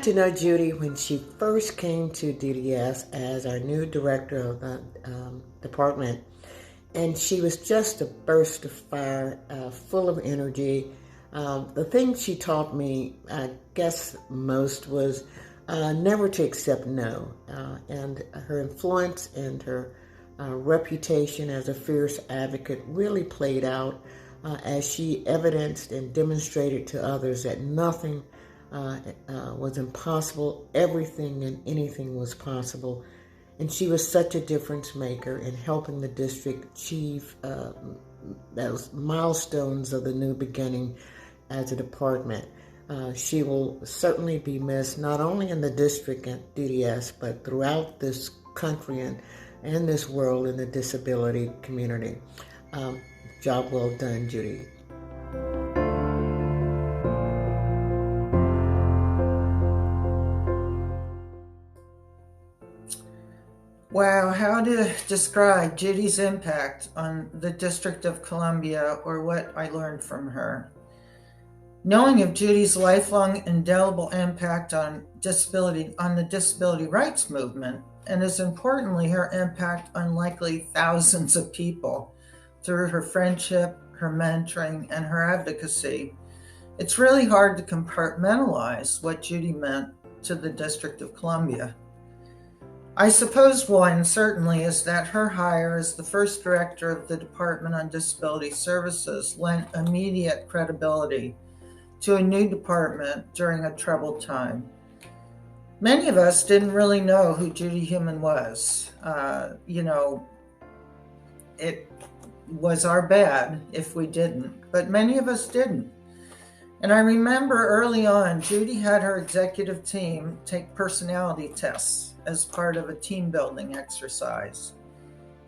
to know Judy when she first came to DDS as our new director of the department. And she was just a burst of fire, full of energy. The thing she taught me, I guess most, was never to accept no. And her influence and her reputation as a fierce advocate really played out as she evidenced and demonstrated to others that nothing was impossible. Everything and anything was possible. And she was such a difference maker in helping the district achieve those milestones of the new beginning as a department. She will certainly be missed, not only in the district at DDS, but throughout this country and this world in the disability community. Job well done, Judy. Wow, how to describe Judy's impact on the District of Columbia, or what I learned from her. Knowing of Judy's lifelong indelible impact on the disability rights movement, and as importantly, her impact on likely thousands of people through her friendship, her mentoring, and her advocacy, it's really hard to compartmentalize what Judy meant to the District of Columbia. I suppose one certainly is that her hire as the first director of the Department on Disability Services lent immediate credibility to a new department during a troubled time. Many of us didn't really know who Judy Heumann was. It was our bad if we didn't, but many of us didn't. And I remember early on, Judy had her executive team take personality tests as part of a team building exercise.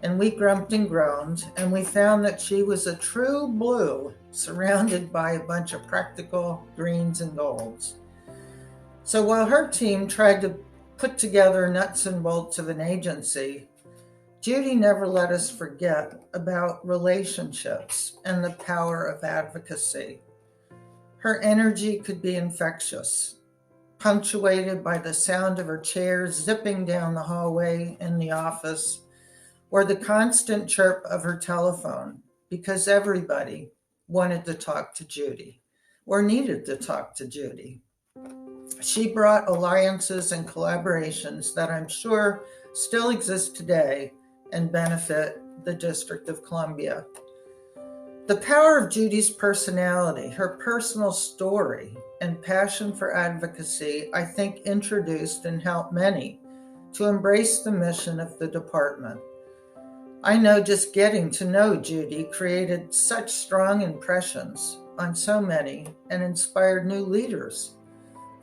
And we grumped and groaned, and we found that she was a true blue, surrounded by a bunch of practical greens and golds. So while her team tried to put together nuts and bolts of an agency, Judy never let us forget about relationships and the power of advocacy. Her energy could be infectious, punctuated by the sound of her chair zipping down the hallway in the office, or the constant chirp of her telephone, because everybody wanted to talk to Judy or needed to talk to Judy. She brought alliances and collaborations that I'm sure still exist today and benefit the District of Columbia. The power of Judy's personality, her personal story, and passion for advocacy, I think, introduced and helped many to embrace the mission of the department. I know just getting to know Judy created such strong impressions on so many and inspired new leaders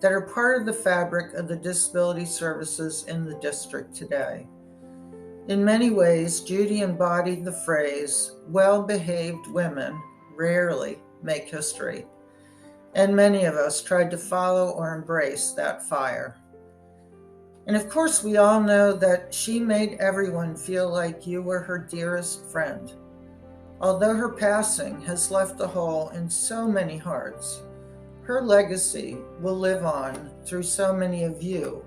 that are part of the fabric of the disability services in the district today. In many ways, Judy embodied the phrase, well-behaved women rarely make history. And many of us tried to follow or embrace that fire. And of course, we all know that she made everyone feel like you were her dearest friend. Although her passing has left a hole in so many hearts, her legacy will live on through so many of you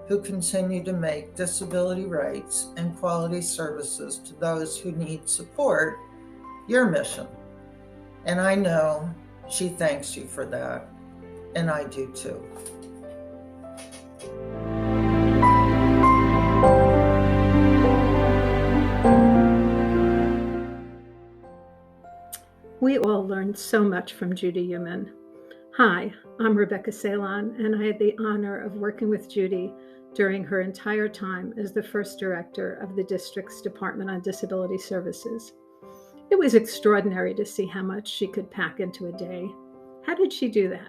who continue to make disability rights and quality services to those who need support your mission. And I know she thanks you for that, and I do too. We all learned so much from Judy Heumann. Hi, I'm Rebecca Ceylon, and I had the honor of working with Judy during her entire time as the first director of the district's Department on Disability Services. It was extraordinary to see how much she could pack into a day. How did she do that?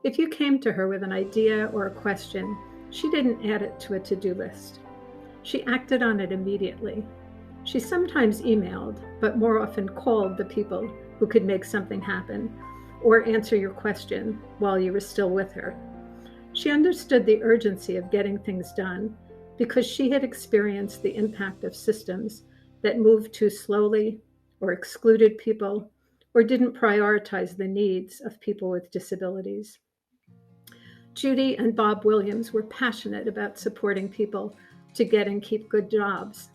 If you came to her with an idea or a question, she didn't add it to a to-do list. She acted on it immediately. She sometimes emailed, but more often called the people who could make something happen or answer your question while you were still with her. She understood the urgency of getting things done because she had experienced the impact of systems that moved too slowly or excluded people or didn't prioritize the needs of people with disabilities. Judy and Bob Williams were passionate about supporting people to get and keep good jobs.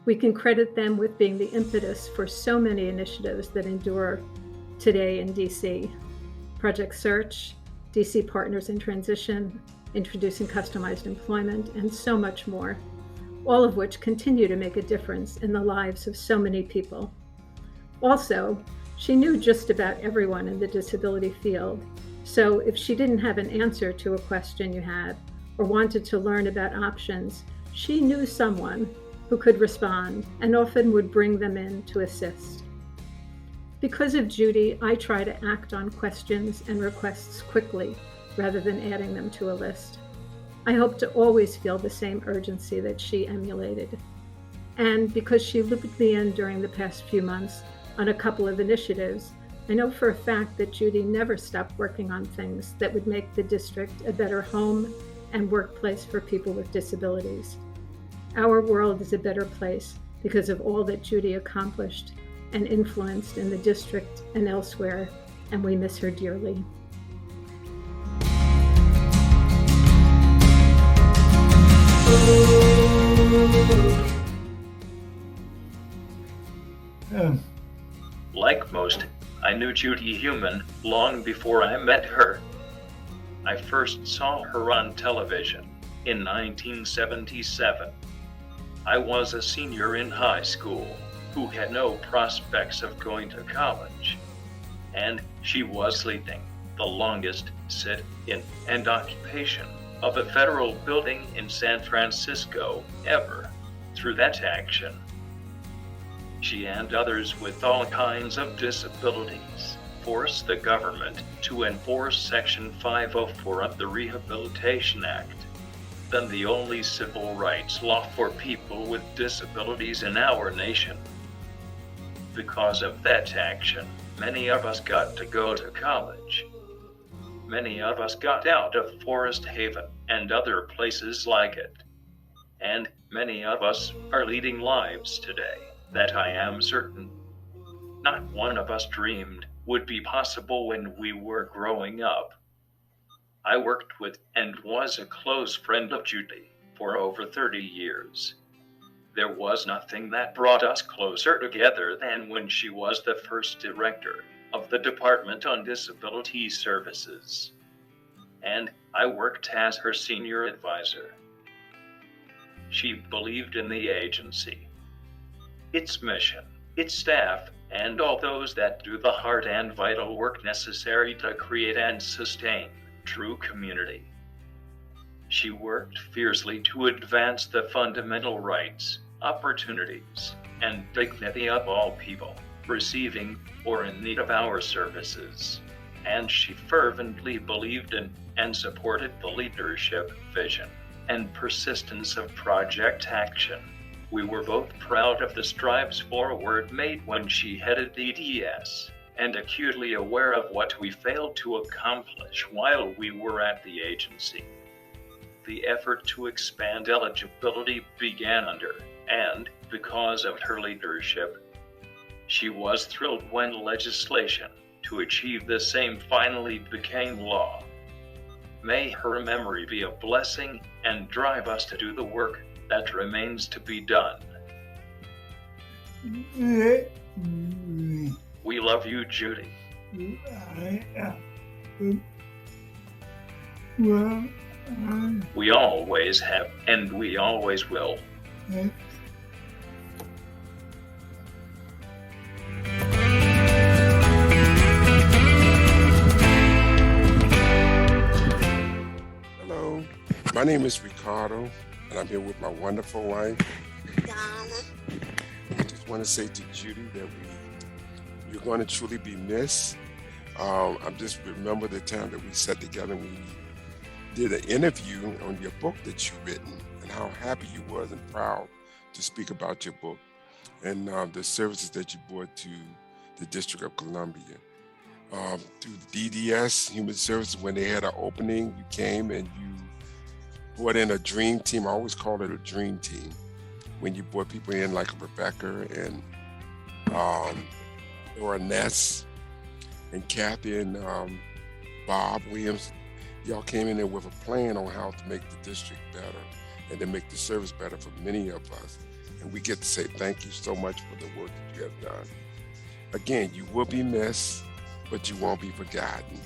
We can credit them with being the impetus for so many initiatives that endure today in DC. Project Search, DC Partners in Transition, Introducing Customized Employment, and so much more, all of which continue to make a difference in the lives of so many people. Also, she knew just about everyone in the disability field, so if she didn't have an answer to a question you had or wanted to learn about options, she knew someone who could respond and often would bring them in to assist. Because of Judy, I try to act on questions and requests quickly rather than adding them to a list. I hope to always feel the same urgency that she emulated. And because she looped me in during the past few months on a couple of initiatives, I know for a fact that Judy never stopped working on things that would make the district a better home and workplace for people with disabilities. Our world is a better place because of all that Judy accomplished and influenced in the district and elsewhere, and we miss her dearly. Like most, I knew Judy Heumann long before I met her. I first saw her on television in 1977. I was a senior in high school who had no prospects of going to college, and she was leading the longest sit-in and occupation of a federal building in San Francisco ever. Through that action, she and others with all kinds of disabilities forced the government to enforce Section 504 of the Rehabilitation Act, then the only civil rights law for people with disabilities in our nation. Because of that action, many of us got to go to college. Many of us got out of Forest Haven and other places like it. And many of us are leading lives today that I am certain not one of us dreamed would be possible when we were growing up. I worked with and was a close friend of Judy for over 30 years. There was nothing that brought us closer together than when she was the first director of the Department on Disability Services, and I worked as her senior advisor. She believed in the agency, its mission, its staff, and all those that do the hard and vital work necessary to create and sustain true community. She worked fiercely to advance the fundamental rights, opportunities, and dignity of all people receiving or in need of our services. And she fervently believed in and supported the leadership, vision, and persistence of Project Action. We were both proud of the strides forward made when she headed DDS, and acutely aware of what we failed to accomplish while we were at the agency. The effort to expand eligibility began under, and because of her leadership, she was thrilled when legislation to achieve the same finally became law. May her memory be a blessing and drive us to do the work that remains to be done. We love you, Judy. We always have, and we always will. Hello, my name is Ricardo, and I'm here with my wonderful wife, Donna. I just want to say to Judy that you're going to truly be missed. I just remember the time that we sat together and we did an interview on your book that you've written and how happy you was and proud to speak about your book and the services that you brought to the District of Columbia. Through DDS, Human Services, when they had an opening, you came and you brought in a dream team. I always call it a dream team. When you brought people in like Rebecca and Laura Ness and Kathy and Bob Williams, Y'all came in there with a plan on how to make the district better and to make the service better for many of us. And we get to say thank you so much for the work that you have done. Again, you will be missed, but you won't be forgotten.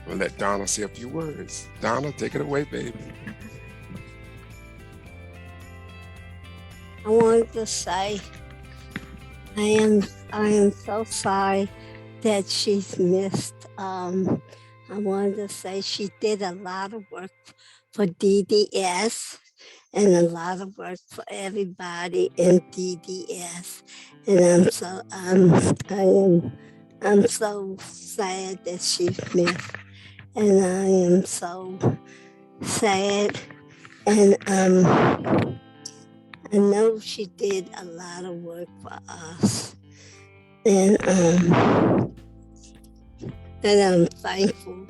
I'm gonna let Donna say a few words. Donna, take it away, baby. I wanted to say I am so sorry that she's missed. I wanted to say she did a lot of work for DDS and a lot of work for everybody in DDS. And I'm so sad that she's missed. And I am so sad. And I know she did a lot of work for us. And I'm thankful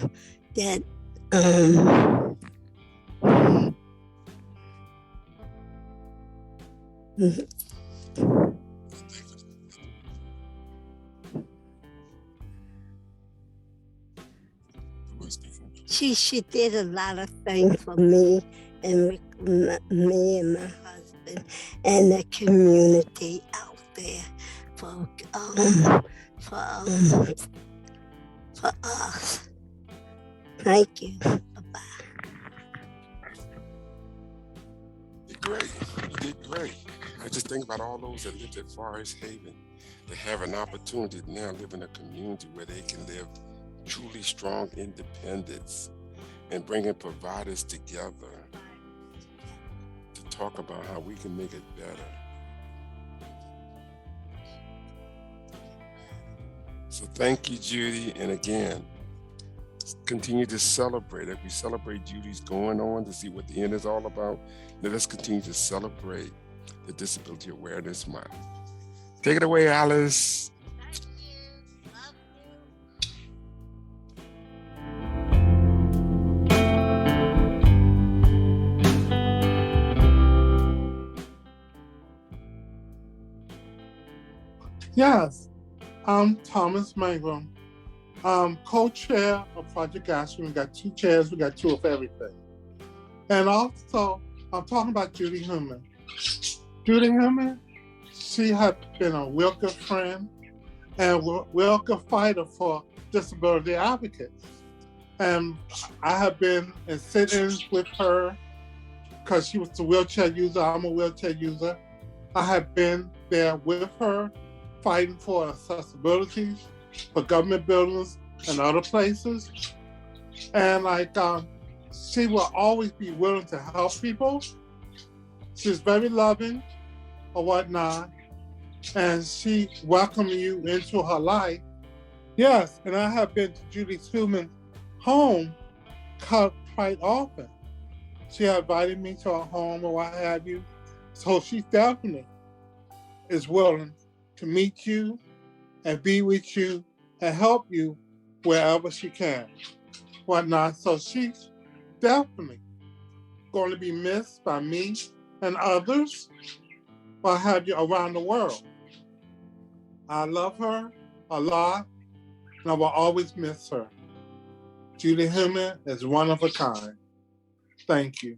that she did a lot of things for me and me and my husband and the community out there for us. Thank you. Bye-bye. You did great. You did great. I just think about all those that lived at Forest Haven. They have an opportunity to now live in a community where they can live truly strong independence and bringing providers together to talk about how we can make it better. So thank you, Judy. And again, continue to celebrate. If we celebrate Judy's going on to see what the end is all about, let us continue to celebrate the Disability Awareness Month. Take it away, Alice. Yes, I'm Thomas Mangrum, co-chair of Project Action. We got 2 chairs, we got 2 of everything. And also, I'm talking about Judy Heumann. Judy Heumann, she had been a Wilker friend and Wilker fighter for disability advocates. And I have been in sit-ins with her because she was a wheelchair user, I'm a wheelchair user. I have been there with her, fighting for accessibility for government buildings and other places. And she will always be willing to help people. She's very loving or whatnot. And she welcomed you into her life. Yes, and I have been to Judy Heumann home quite often. She invited me to her home or what have you. So she definitely is willing to meet you and be with you and help you wherever she can, whatnot. So she's definitely going to be missed by me and others, what have you, around the world. I love her a lot, and I will always miss her. Judy Heumann is one of a kind. Thank you.